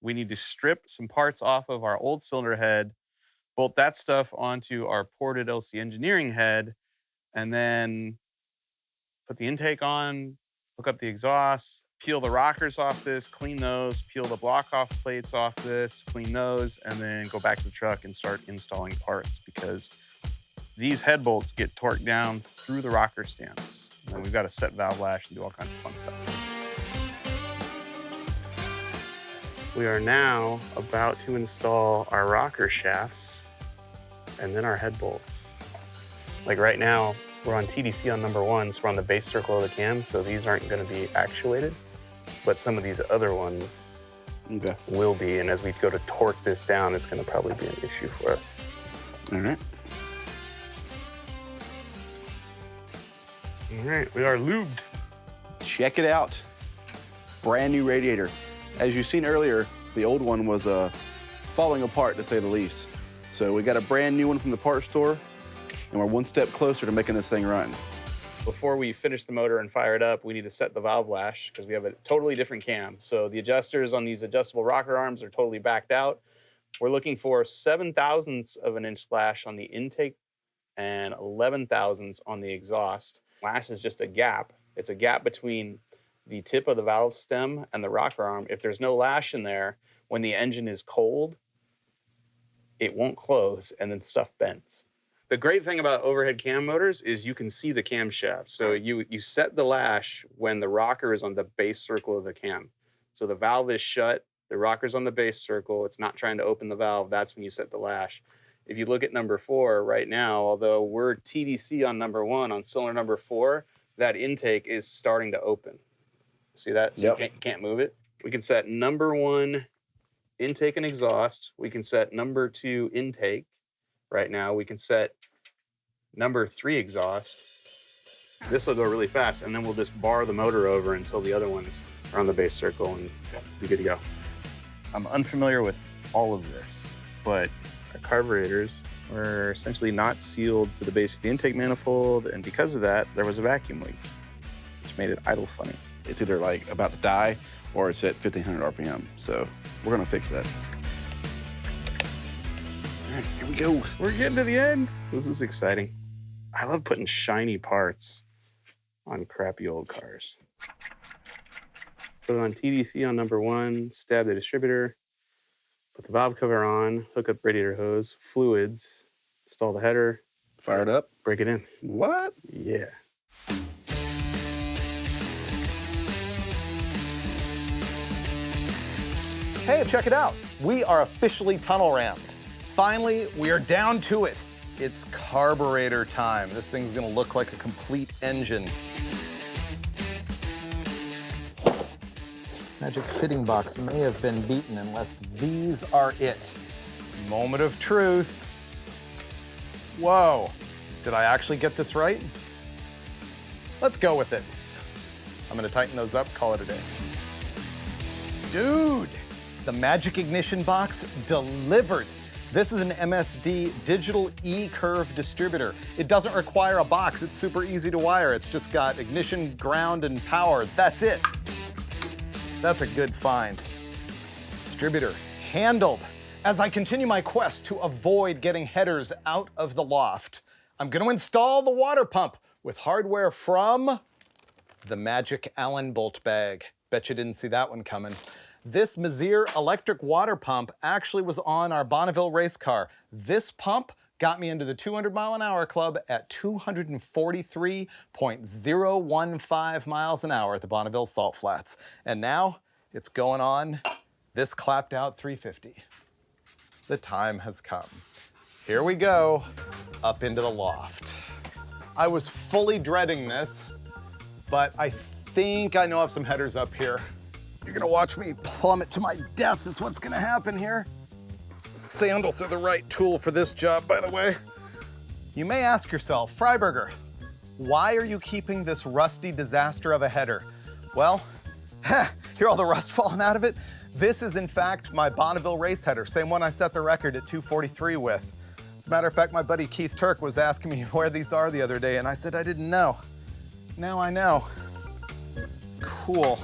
Speaker 1: we need to strip some parts off of our old cylinder head, bolt that stuff onto our ported LC engineering head, and then put the intake on, hook up the exhaust, peel the rockers off this, clean those, peel the block off plates off this, clean those, and then go back to the truck and start installing parts, because these head bolts get torqued down through the rocker stands. And then we've got to set valve lash and do all kinds of fun stuff. We are now about to install our rocker shafts and then our head bolts. Like right now, we're on TDC on number 1, so we're on the base circle of the cam, so these aren't going to be actuated. But some of these other ones will be, and as we go to torque this down, it's going to probably be an issue for us.
Speaker 4: All right.
Speaker 1: All right, we are lubed.
Speaker 4: Check it out. Brand new radiator. As you've seen earlier, the old one was falling apart, to say the least. So we got a brand new one from the parts store, and we're one step closer to making this thing run.
Speaker 1: Before we finish the motor and fire it up, we need to set the valve lash because we have a totally different cam. So the adjusters on these adjustable rocker arms are totally backed out. We're looking for 7 thousandths of an inch lash on the intake and 11 thousandths on the exhaust. Lash is just a gap. It's a gap between the tip of the valve stem and the rocker arm. If there's no lash in there, when the engine is cold, it won't close and then stuff bends. The great thing about overhead cam motors is you can see the camshaft. So you set the lash when the rocker is on the base circle of the cam. So the valve is shut, the rocker's on the base circle, it's not trying to open the valve, that's when you set the lash. If you look at number 4 right now, although we're TDC on number 1, on cylinder number 4, that intake is starting to open. See that? So
Speaker 4: yep.
Speaker 1: You can't move it. We can set number 1 intake and exhaust. We can set number 2 intake. Right now, we can set number 3 exhaust. This will go really fast, and then we'll just bar the motor over until the other ones are on the base circle and be good to go. I'm unfamiliar with all of this, but our carburetors were essentially not sealed to the base of the intake manifold, and because of that, there was a vacuum leak, which made it idle funny.
Speaker 4: It's either like about to die or it's at 1,500 RPM. So we're gonna fix that. All right, here we go.
Speaker 1: We're getting to the end. This is exciting. I love putting shiny parts on crappy old cars. Put it on TDC on number 1, stab the distributor, put the valve cover on, hook up radiator hose, fluids, install the header.
Speaker 4: Fire it up.
Speaker 1: Break it in.
Speaker 4: What?
Speaker 1: Yeah.
Speaker 2: Hey, check it out. We are officially tunnel rammed. Finally, we are down to it. It's carburetor time. This thing's gonna look like a complete engine. Magic fitting box may have been beaten unless these are it. Moment of truth. Whoa, Did I actually get this right? Let's go with it. I'm gonna tighten those up, call it a day. Dude, the Magic Ignition box delivered. This is an MSD digital E-curve distributor. It doesn't require a box. It's super easy to wire. It's just got ignition, ground, and power. That's it. That's a good find. Distributor handled. As I continue my quest to avoid getting headers out of the loft, I'm gonna install the water pump with hardware from the Magic Allen bolt bag. Bet you didn't see that one coming. This Mazir electric water pump actually was on our Bonneville race car. This pump got me into the 200-mile-an-hour club at 243.015 miles an hour at the Bonneville Salt Flats. And now it's going on this clapped out 350. The time has come. Here we go, up into the loft. I was fully dreading this, but I think I know I have some headers up here. You're gonna watch me plummet to my death is what's gonna happen here. Sandals are the right tool for this job, by the way. You may ask yourself, Freiberger, why are you keeping this rusty disaster of a header? Well, hear all the rust falling out of it? This is in fact my Bonneville race header, same one I set the record at 243 with. As a matter of fact, my buddy Keith Turk was asking me where these are the other day, and I said I didn't know. Now I know. Cool.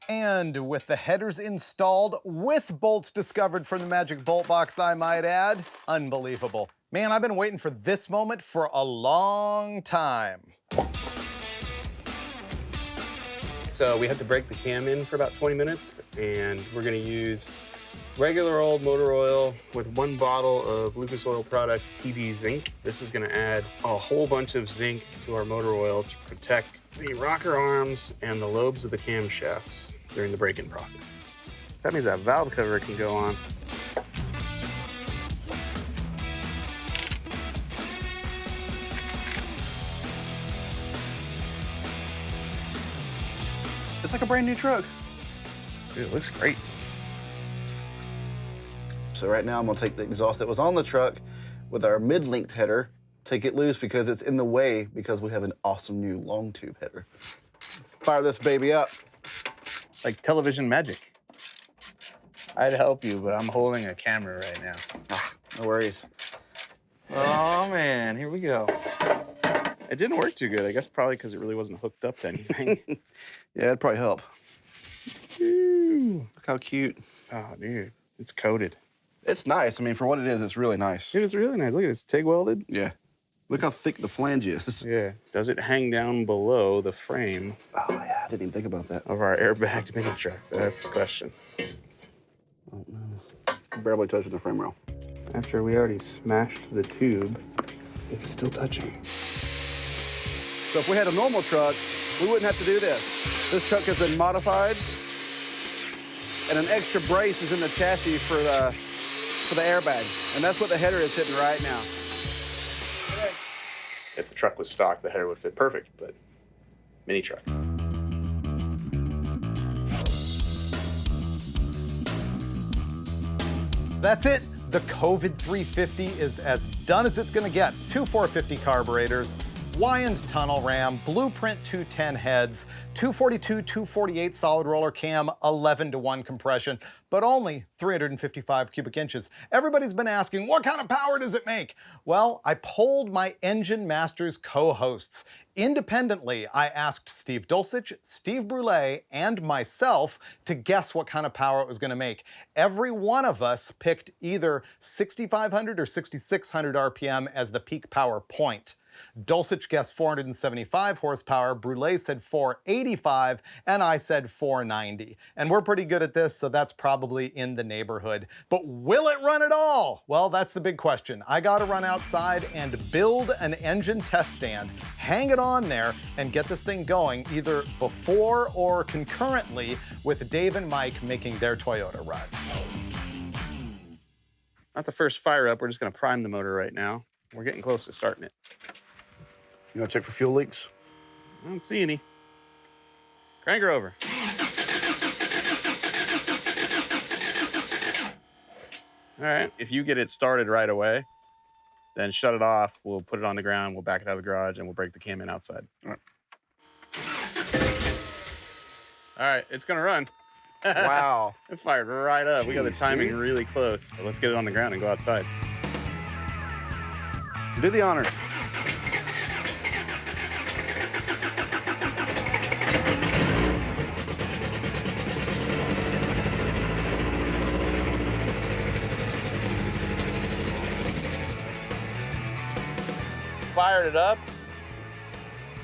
Speaker 2: And with the headers installed, with bolts discovered from the Magic Bolt Box, I might add, unbelievable. Man, I've been waiting for this moment for a long time.
Speaker 1: So we had to break the cam in for about 20 minutes, and we're gonna use regular old motor oil with 1 bottle of Lucas Oil Products TB Zinc. This is gonna add a whole bunch of zinc to our motor oil to protect the rocker arms and the lobes of the camshafts during the break-in process. That means that valve cover can go on.
Speaker 4: It's like a brand new truck.
Speaker 1: Dude, it looks great.
Speaker 4: So right now I'm gonna take the exhaust that was on the truck with our mid-length header, take it loose because it's in the way because we have an awesome new long tube header. Fire this baby up.
Speaker 1: Like television magic.
Speaker 5: I'd help you, but I'm holding a camera right now.
Speaker 4: No worries.
Speaker 5: Oh man, here we go.
Speaker 1: It didn't work too good. I guess probably because it really wasn't hooked up to anything.
Speaker 4: Yeah, it'd probably help.
Speaker 1: Ooh.
Speaker 4: Look how cute.
Speaker 1: Oh, dude, it's coated.
Speaker 4: It's nice. I mean, for what it is, it's really nice.
Speaker 1: Dude, it's really nice. Look at this, TIG welded.
Speaker 4: Yeah. Look how thick the flange is.
Speaker 1: Yeah. Does it hang down below the frame
Speaker 4: Oh, yeah, I didn't even think about that.
Speaker 1: of our airbagged mini truck? That's the question.
Speaker 4: Oh, no. Barely touching the frame rail.
Speaker 1: After we already smashed the tube, it's still touching.
Speaker 4: So if we had a normal truck, we wouldn't have to do this. This truck has been modified, and an extra brace is in the chassis for the airbag, and that's what the header is hitting right now.
Speaker 1: If the truck was stock, the header would fit perfect, but mini truck.
Speaker 2: That's it. The COVID 350 is as done as it's gonna get. 2 450 carburetors, Wyand tunnel ram, Blueprint 210 heads, 242, 248 solid roller cam, 11-to-1 compression, but only 355 cubic inches. Everybody's been asking, what kind of power does it make? Well, I polled my Engine Masters co-hosts. Independently, I asked Steve Dulcich, Steve Brule, and myself to guess what kind of power it was gonna make. Every one of us picked either 6,500 or 6,600 RPM as the peak power point. Dulcich guessed 475 horsepower, Brule said 485, and I said 490. And we're pretty good at this, so that's probably in the neighborhood. But will it run at all? Well, that's the big question. I gotta run outside and build an engine test stand, hang it on there, and get this thing going either before or concurrently with Dave and Mike making their Toyota run.
Speaker 1: Not the first fire up, we're just gonna prime the motor right now. We're getting close to starting it.
Speaker 4: You want to check for fuel leaks?
Speaker 1: I don't see any. Crank her over. All right, if you get it started right away, then shut it off. We'll put it on the ground. We'll back it out of the garage, and we'll break the cam in outside. All right, it's gonna run.
Speaker 5: Wow.
Speaker 1: It fired right up. We got the
Speaker 4: Jeez,
Speaker 1: timing
Speaker 4: dude.
Speaker 1: really close. So let's get it on the ground and go outside.
Speaker 4: Do the honor.
Speaker 1: Fired it up. It's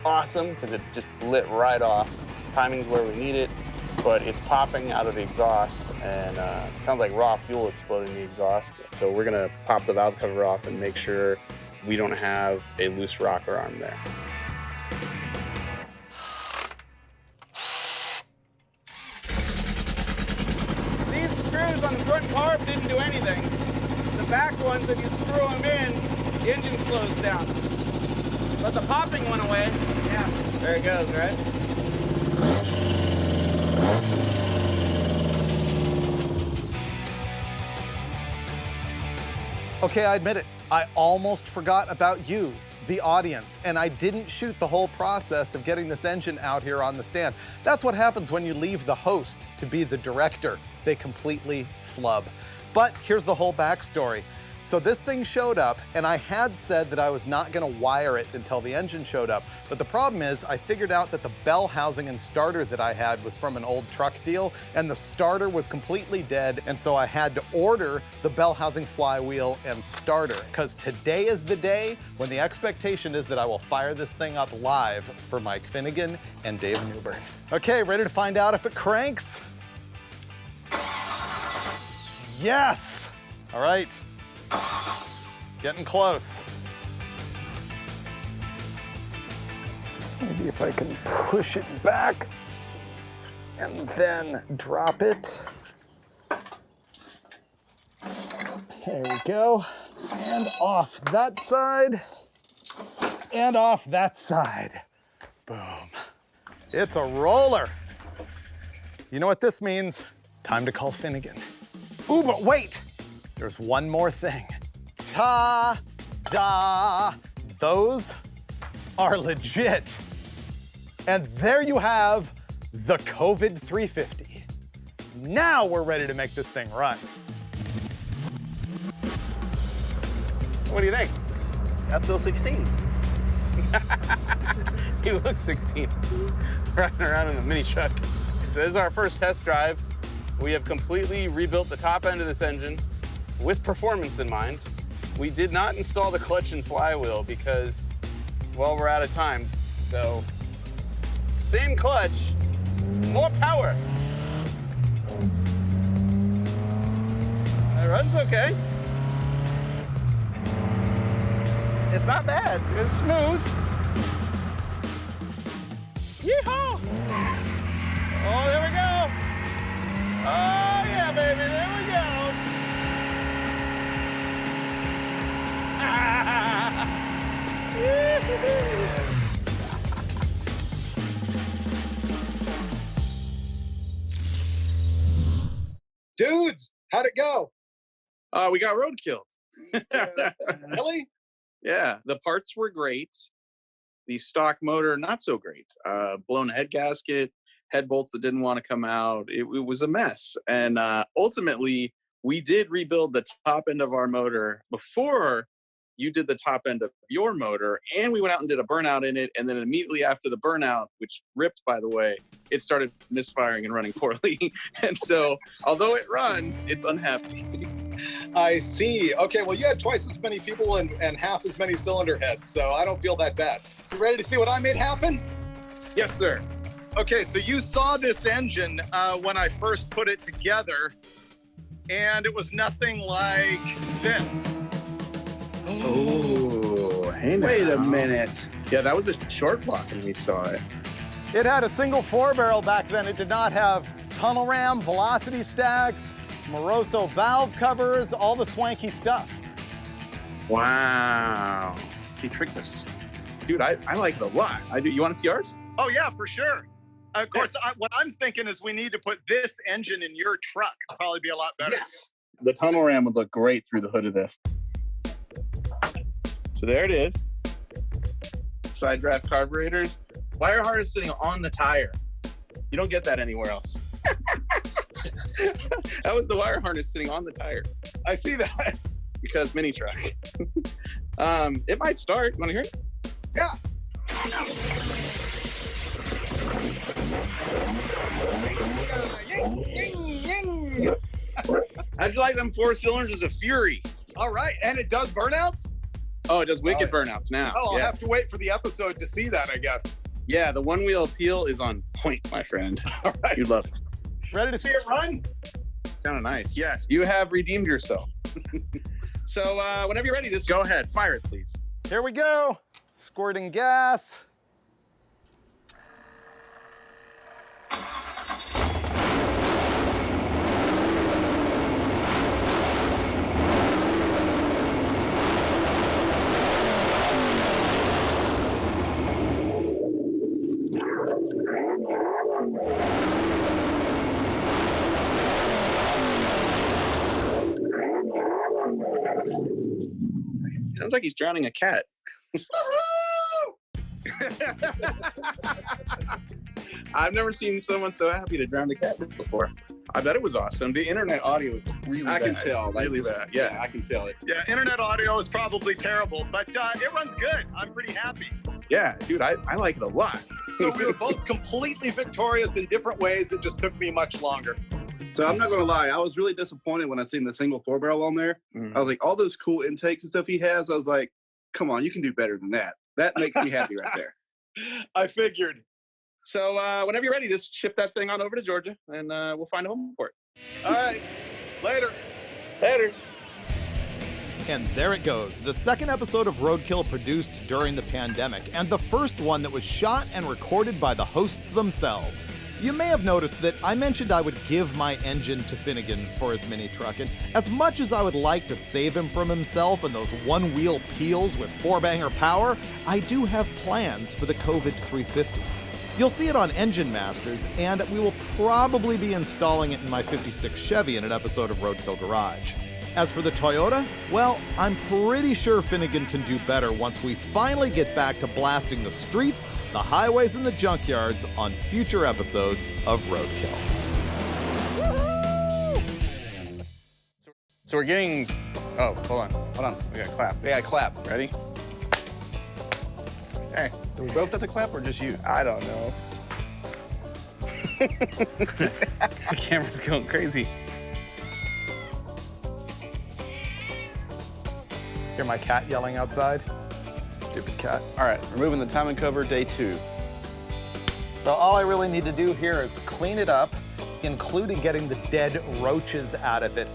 Speaker 1: awesome because it just lit right off. Timing's where we need it, but it's popping out of the exhaust, and it sounds like raw fuel exploding the exhaust. So we're gonna pop the valve cover off and make sure we don't have a loose rocker arm there. These screws on the front carb didn't do anything. The back ones, if you screw them in, the engine slows down. But the popping went away. Yeah, there it goes, right?
Speaker 2: Okay, I admit it. I almost forgot about you, the audience, and I didn't shoot the whole process of getting this engine out here on the stand. That's what happens when you leave the host to be the director. They completely flub. But here's the whole backstory. So this thing showed up, and I had said that I was not gonna wire it until the engine showed up. But the problem is, I figured out that the bell housing and starter that I had was from an old truck deal, and the starter was completely dead, and so I had to order the bell housing flywheel and starter, because today is the day when the expectation is that I will fire this thing up live for Mike Finnegan and Dave Newbern. Okay, ready to find out if it cranks? Yes! All right. Getting close. Maybe if I can push it back and then drop it. There we go. And off that side. And off that side. Boom. It's a roller. You know what this means? Time to call Finnegan. Ooh, but wait! There's one more thing. Ta-da! Those are legit. And there you have the COVID 350. Now we're ready to make this thing run.
Speaker 1: What do you think?
Speaker 4: I feel 16.
Speaker 1: You look 16, riding around in a mini truck. So this is our first test drive. We have completely rebuilt the top end of this engine with performance in mind. We did not install the clutch and flywheel because, well, we're out of time. So, same clutch, more power. It runs okay. It's not bad. It's smooth. Yeehaw! Oh, there we go. Oh, yeah, baby, there we go.
Speaker 3: Dudes, how'd it go?
Speaker 1: We got roadkill.
Speaker 3: Really?
Speaker 1: Yeah, the parts were great. The stock motor, not so great. Blown head gasket, head bolts that didn't want to come out. It was a mess. And ultimately, we did rebuild the top end of our motor before you did the top end of your motor, and we went out and did a burnout in it. And then immediately after the burnout, which ripped, by the way, it started misfiring and running poorly. And so, although it runs, it's unhappy.
Speaker 3: I see. Okay, well, you had twice as many people and half as many cylinder heads, so I don't feel that bad. You ready to see what I made happen?
Speaker 1: Yes, sir.
Speaker 3: Okay, so you saw this engine when I first put it together, and it was nothing like this.
Speaker 1: Oh, hey now.
Speaker 4: Wait a minute.
Speaker 1: Yeah, that was a short block when we saw it.
Speaker 2: It had a single 4-barrel back then. It did not have tunnel ram, velocity stacks, Moroso valve covers, all the swanky stuff.
Speaker 1: Wow. He tricked us. Dude, I like it a lot. I do. You want to see ours?
Speaker 3: Oh yeah, for sure. Of course, what I'm thinking is we need to put this engine in your truck. It'll probably be a lot better.
Speaker 1: Yes. The tunnel ram would look great through the hood of this.
Speaker 5: So there it is. Side draft carburetors. Wire harness sitting on the tire. You don't get that anywhere else. That was the wire harness sitting on the tire.
Speaker 3: I see that.
Speaker 5: Because mini truck. It might start. You want to hear it?
Speaker 3: Yeah.
Speaker 5: How'd you like them 4 cylinders as a Fury?
Speaker 3: All right, and it does burnouts?
Speaker 5: Oh, it does wicked burnouts now.
Speaker 3: Oh, I'll
Speaker 5: yeah.
Speaker 3: have to wait for the episode to see that, I guess.
Speaker 5: Yeah, the one-wheel appeal is on point, my friend.
Speaker 3: All right.
Speaker 5: You'd love it.
Speaker 3: Ready to see it run?
Speaker 5: Kind of nice. Yes, you have redeemed yourself. So whenever you're ready, just go ahead. Fire it, please.
Speaker 2: Here we go. Squirting gas.
Speaker 5: Sounds like he's drowning a cat. I've never seen someone so happy to drown a cat before. I bet it was awesome. The internet audio was really bad.
Speaker 4: I can tell. Like,
Speaker 5: Really bad. Yeah, I can tell it.
Speaker 3: Yeah, internet audio is probably terrible, but it runs good. I'm pretty happy.
Speaker 5: Yeah, dude, I like it a lot.
Speaker 3: So we were both completely victorious in different ways. It just took me much longer.
Speaker 4: So I'm not gonna lie, I was really disappointed when I seen the single 4-barrel on there.
Speaker 5: Mhm.
Speaker 4: I was like, all those cool intakes and stuff he has, I was like, come on, you can do better than that. That makes me happy right there.
Speaker 3: I figured.
Speaker 5: So whenever you're ready, just ship that thing on over to Georgia, and we'll find a home for it.
Speaker 3: All right, later.
Speaker 5: Later.
Speaker 2: And there it goes, the second episode of Roadkill produced during the pandemic, and the first one that was shot and recorded by the hosts themselves. You may have noticed that I mentioned I would give my engine to Finnegan for his mini truck, and as much as I would like to save him from himself and those one-wheel peels with 4-banger power, I do have plans for the COVID 350. You'll see it on Engine Masters, and we will probably be installing it in my 56 Chevy in an episode of Roadkill Garage. As for the Toyota, well, I'm pretty sure Finnegan can do better once we finally get back to blasting the streets, the highways, and the junkyards on future episodes of Roadkill.
Speaker 1: So we're getting. Oh, hold on.
Speaker 4: Hold on.
Speaker 1: We got to clap.
Speaker 4: We got to clap.
Speaker 1: Ready? Okay.
Speaker 4: Do we both have to clap or just you?
Speaker 1: I don't know. The camera's going crazy.
Speaker 2: Hear my cat yelling outside? Stupid cat.
Speaker 4: All right, removing the timing cover, day 2.
Speaker 2: So all I really need to do here is clean it up, including getting the dead roaches out of it.